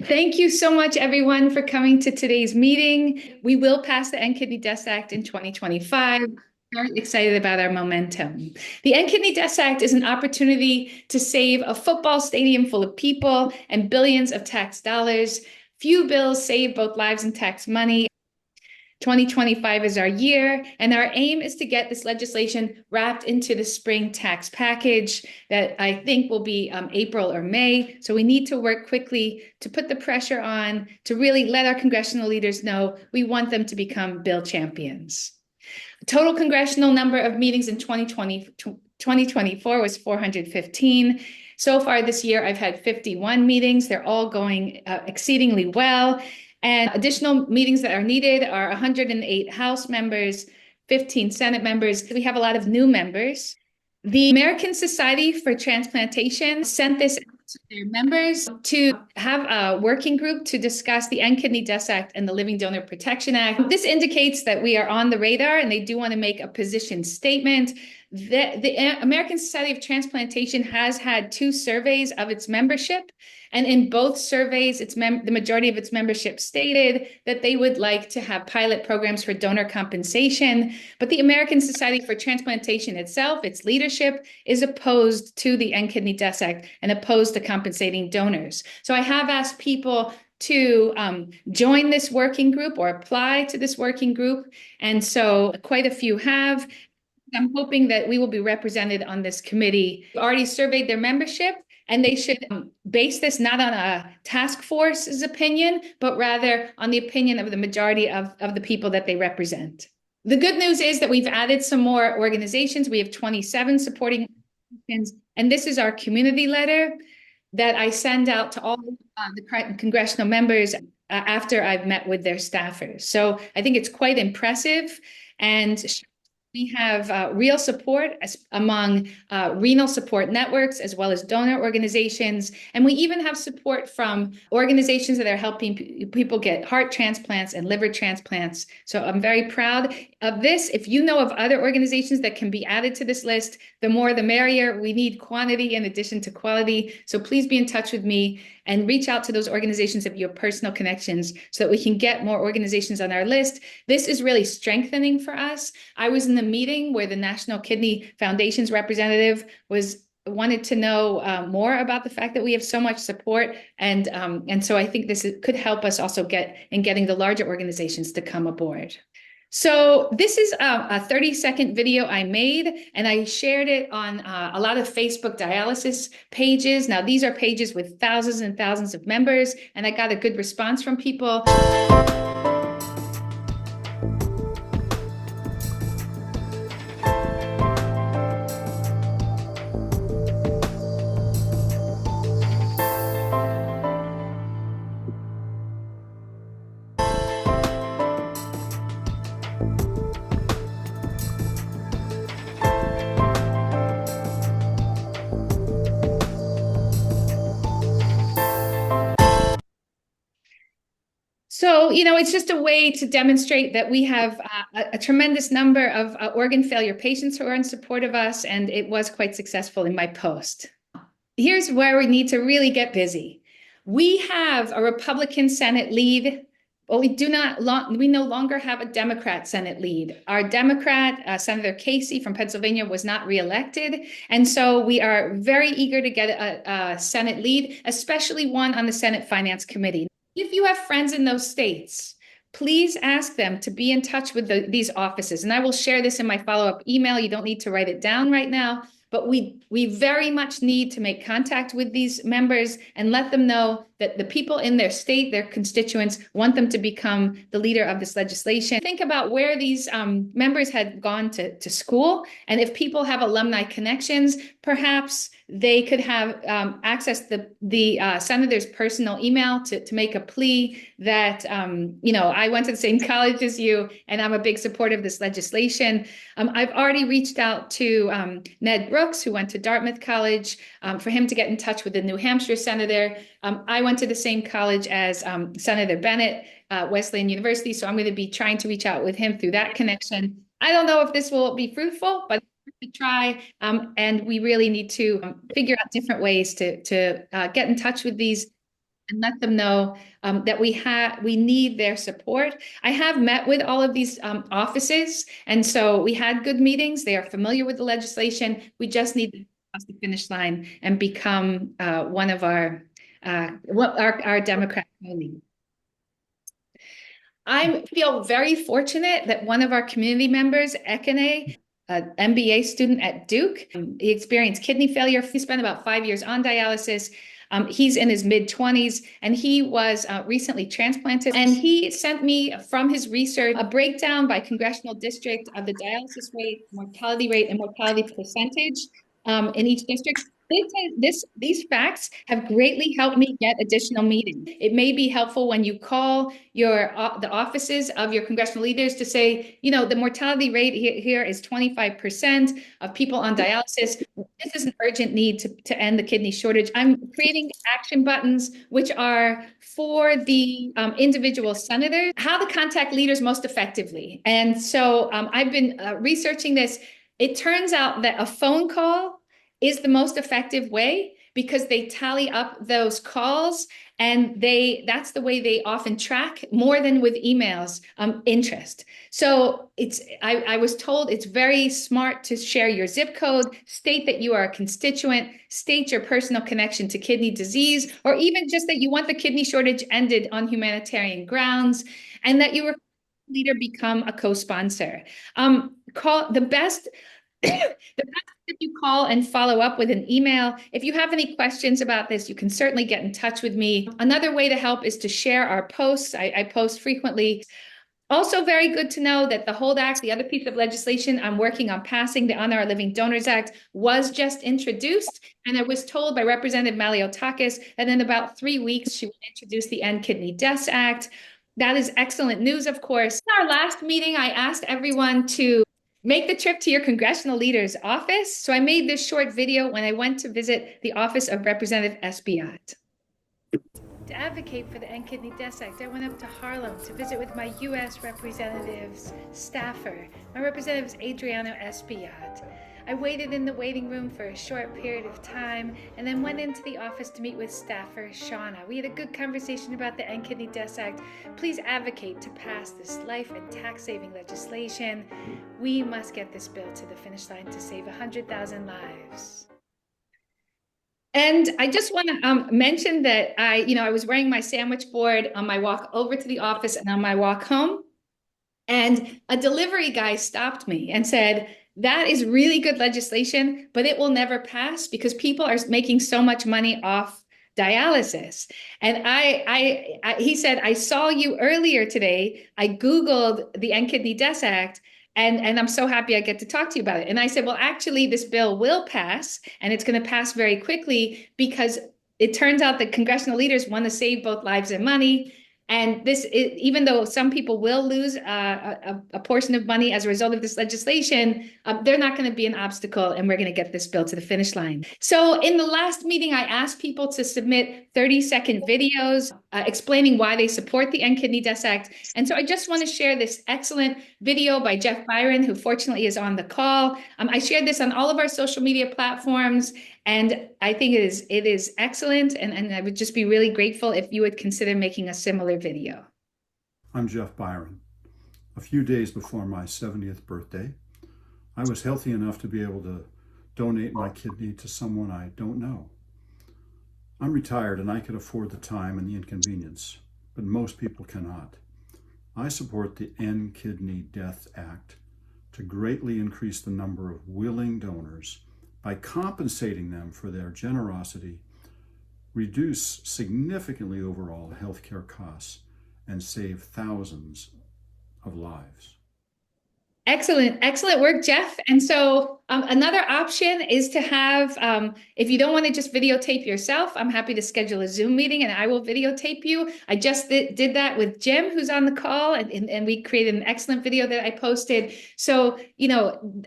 Thank you so much, everyone, for coming to today's meeting. We will pass the End Kidney Death Act in 2025. Very excited about our momentum. The End Kidney Death Act is an opportunity to save a football stadium full of people and billions of tax dollars. Few bills save both lives and tax money. 2025 is our year, and our aim is to get this legislation wrapped into the spring tax package that I think will be April or May. So we need to work quickly to put the pressure on to really let our congressional leaders know we want them to become bill champions. Total congressional number of meetings in 2024 was 415. So far this year, I've had 51 meetings. They're all going exceedingly well. And additional meetings that are needed are 108 House members, 15 Senate members. We have a lot of new members. The American Society for Transplantation sent this out to their members to have a working group to discuss the End Kidney Death Act and the Living Donor Protection Act. This indicates that we are on the radar and they do want to make a position statement. The American Society of Transplantation has had 2 surveys of its membership. And in both surveys, the majority of its membership stated that they would like to have pilot programs for donor compensation. But the American Society for Transplantation itself, its leadership, is opposed to the End Kidney Death Act and opposed to compensating donors. So I have asked people to join this working group or apply to this working group. And so quite a few have. I'm hoping that we will be represented on this committee. We've already surveyed their membership, and they should base this not on a task force's opinion, but rather on the opinion of the majority of the people that they represent. The good news is that we've added some more organizations. We have 27 supporting organizations, and this is our community letter that I send out to all the congressional members after I've met with their staffers. So I think it's quite impressive, and we have real support among renal support networks as well as donor organizations. And we even have support from organizations that are helping people get heart transplants and liver transplants. So I'm very proud of this. If you know of other organizations that can be added to this list, the more the merrier. We need quantity in addition to quality. So please be in touch with me and reach out to those organizations if you have personal connections so that we can get more organizations on our list. This is really strengthening for us. I was in the meeting where the National Kidney Foundation's representative wanted to know more about the fact that we have so much support. And so I think this could help us also getting the larger organizations to come aboard. So this is a 30-second video I made, and I shared it on a lot of Facebook dialysis pages. Now, these are pages with thousands and thousands of members, and I got a good response from people. So, it's just a way to demonstrate that we have a tremendous number of organ failure patients who are in support of us, and it was quite successful in my post. Here's where we need to really get busy. We have a Republican Senate lead, but we no longer have a Democrat Senate lead. Our Democrat, Senator Casey from Pennsylvania, was not reelected. And so we are very eager to get a Senate lead, especially one on the Senate Finance Committee. If you have friends in those states, please ask them to be in touch with these offices. And I will share this in my follow-up email. You don't need to write it down right now, but we very much need to make contact with these members and let them know that the people in their state, their constituents, want them to become the leader of this legislation. Think about where these members had gone to school, and if people have alumni connections, perhaps they could have access the senator's personal email to make a plea that, I went to the same college as you, and I'm a big supporter of this legislation. I've already reached out to Ned Brooks, who went to Dartmouth College, for him to get in touch with the New Hampshire senator. I went to the same college as Senator Bennett, Wesleyan University, so I'm going to be trying to reach out with him through that connection. I don't know if this will be fruitful, but to try, and we really need to figure out different ways to get in touch with these and let them know that we need their support. I have met with all of these offices, and so we had good meetings. They are familiar with the legislation. We just need to cross the finish line and become one of our Democrat only. I feel very fortunate that one of our community members, Ekene, an MBA student at Duke, he experienced kidney failure. He spent about 5 years on dialysis. He's in his mid-20s, and he was recently transplanted. And he sent me from his research a breakdown by congressional district of the dialysis rate, mortality rate, and mortality percentage in each district. These facts have greatly helped me get additional meetings. It may be helpful when you call the offices of your congressional leaders to say, the mortality rate here is 25% of people on dialysis. This is an urgent need to end the kidney shortage. I'm creating action buttons, which are for the individual senators, how to contact leaders most effectively. And so I've been researching this. It turns out that a phone call is the most effective way because they tally up those calls, and that's the way they often track more than with emails interest. So I was told it's very smart to share your zip code, state that you are a constituent, state your personal connection to kidney disease, or even just that you want the kidney shortage ended on humanitarian grounds, and that you were leader become a co-sponsor. Call the best the best if you call and follow up with an email. If you have any questions about this, you can certainly get in touch with me. Another way to help is to share our posts. I post frequently. Also very good to know that the HOLD Act, the other piece of legislation I'm working on passing, the Honor Our Living Donors Act, was just introduced. And I was told by Representative Maliotakis that in about 3 weeks, she will introduce the End Kidney Deaths Act. That is excellent news, of course. In our last meeting, I asked everyone to make the trip to your congressional leader's office. So I made this short video when I went to visit the office of Representative Espiat. To advocate for the End Kidney Deaths Act, I went up to Harlem to visit with my U.S. representative's staffer. My representative is Adriano Espiat. I waited in the waiting room for a short period of time and then went into the office to meet with staffer Shauna. We had a good conversation about the End Kidney Deaths Act. Please advocate to pass this life and tax-saving legislation. We must get this bill to the finish line to save 100,000 lives. And I just want to mention that I was wearing my sandwich board on my walk over to the office and on my walk home. And a delivery guy stopped me and said, that is really good legislation, but it will never pass because people are making so much money off dialysis. And he said, I saw you earlier today. I Googled the End Kidney Deaths Act. And I'm so happy I get to talk to you about it. And I said, well, actually, this bill will pass, and it's going to pass very quickly because it turns out that congressional leaders want to save both lives and money. And even though some people will lose a portion of money as a result of this legislation, they're not going to be an obstacle, and we're going to get this bill to the finish line. So in the last meeting, I asked people to submit 30-second videos explaining why they support the End Kidney Deaths Act. And so I just want to share this excellent video by Jeff Byron, who fortunately is on the call. I shared this on all of our social media platforms, and I think it is excellent, and I would just be really grateful if you would consider making a similar video. I'm Jeff Byron. A few days before my 70th birthday, I was healthy enough to be able to donate my kidney to someone I don't know. I'm retired and I could afford the time and the inconvenience, but most people cannot. I support the End Kidney Deaths Act to greatly increase the number of willing donors by compensating them for their generosity, reduce significantly overall healthcare costs, and save thousands of lives. Excellent work, Jeff. And so another option is to have, if you don't want to just videotape yourself, I'm happy to schedule a Zoom meeting and I will videotape you. I just did that with Jim, who's on the call, and we created an excellent video that I posted. So,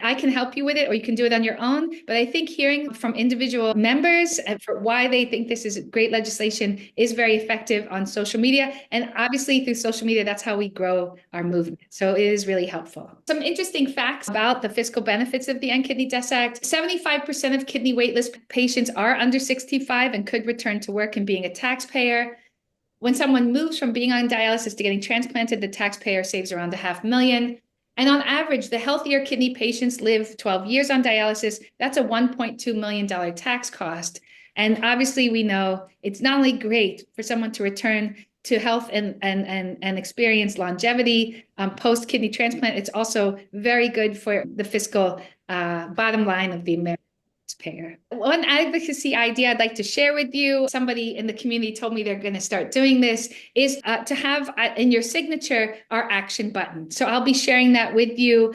I can help you with it, or you can do it on your own. But I think hearing from individual members and for why they think this is great legislation is very effective on social media. And obviously through social media, that's how we grow our movement. So it is really helpful. Some interesting facts about the fiscal benefits of the End Kidney Deaths Act. 75% of kidney waitlist patients are under 65 and could return to work and being a taxpayer. When someone moves from being on dialysis to getting transplanted, the taxpayer saves around $500,000. And on average, the healthier kidney patients live 12 years on dialysis. That's a $1.2 million tax cost. And obviously, we know it's not only great for someone to return to health and experience longevity post kidney transplant, it's also very good for the fiscal bottom line of the American taxpayer. One advocacy idea I'd like to share with you, somebody in the community told me they're going to start doing this, is to have in your signature our action button. So I'll be sharing that with you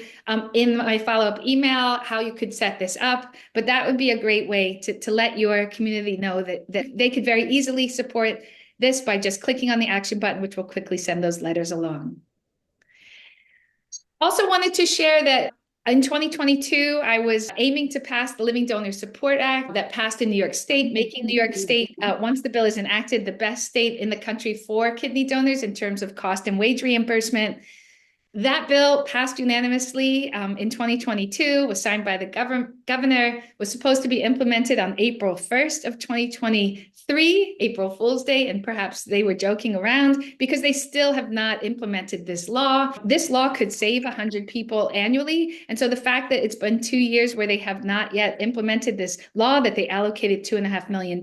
in my follow-up email, how you could set this up. But that would be a great way to let your community know that they could very easily support this by just clicking on the action button, which will quickly send those letters along. Also wanted to share that in 2022, I was aiming to pass the Living Donor Support Act that passed in New York State, making New York State, once the bill is enacted, the best state in the country for kidney donors in terms of cost and wage reimbursement. That bill passed unanimously in 2022, was signed by the governor, was supposed to be implemented on April 1st of 2023, April Fool's Day, and perhaps they were joking around because they still have not implemented this law. This law could save 100 people annually. And so the fact that it's been 2 years where they have not yet implemented this law that they allocated $2.5 million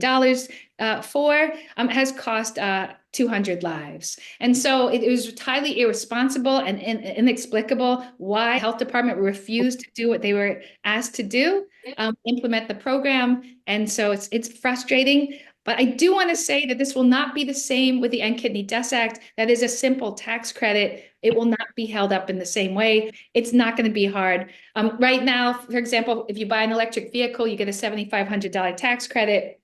for has cost 200 lives. And so it was highly irresponsible and inexplicable why the health department refused to do what they were asked to do, implement the program. And so it's frustrating. But I do want to say that this will not be the same with the End Kidney Deaths Act. That is a simple tax credit. It will not be held up in the same way. It's not going to be hard. Right now, for example, if you buy an electric vehicle, you get a $7,500 tax credit.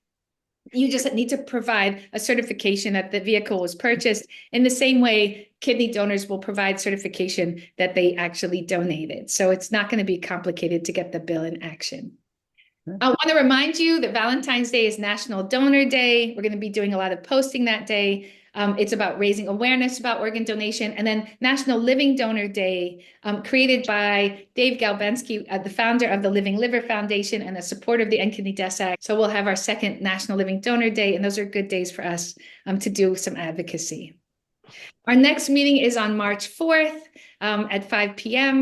You just need to provide a certification that the vehicle was purchased. In the same way, kidney donors will provide certification that they actually donated. So it's not going to be complicated to get the bill in action. I want to remind you that Valentine's Day is National Donor Day. We're going to be doing a lot of posting that day. It's about raising awareness about organ donation. And then National Living Donor Day, created by Dave Galbensky, the founder of the Living Liver Foundation and a supporter of the End Kidney Deaths Act. So we'll have our second National Living Donor Day, and those are good days for us to do some advocacy. Our next meeting is on March 4th at 5 p.m.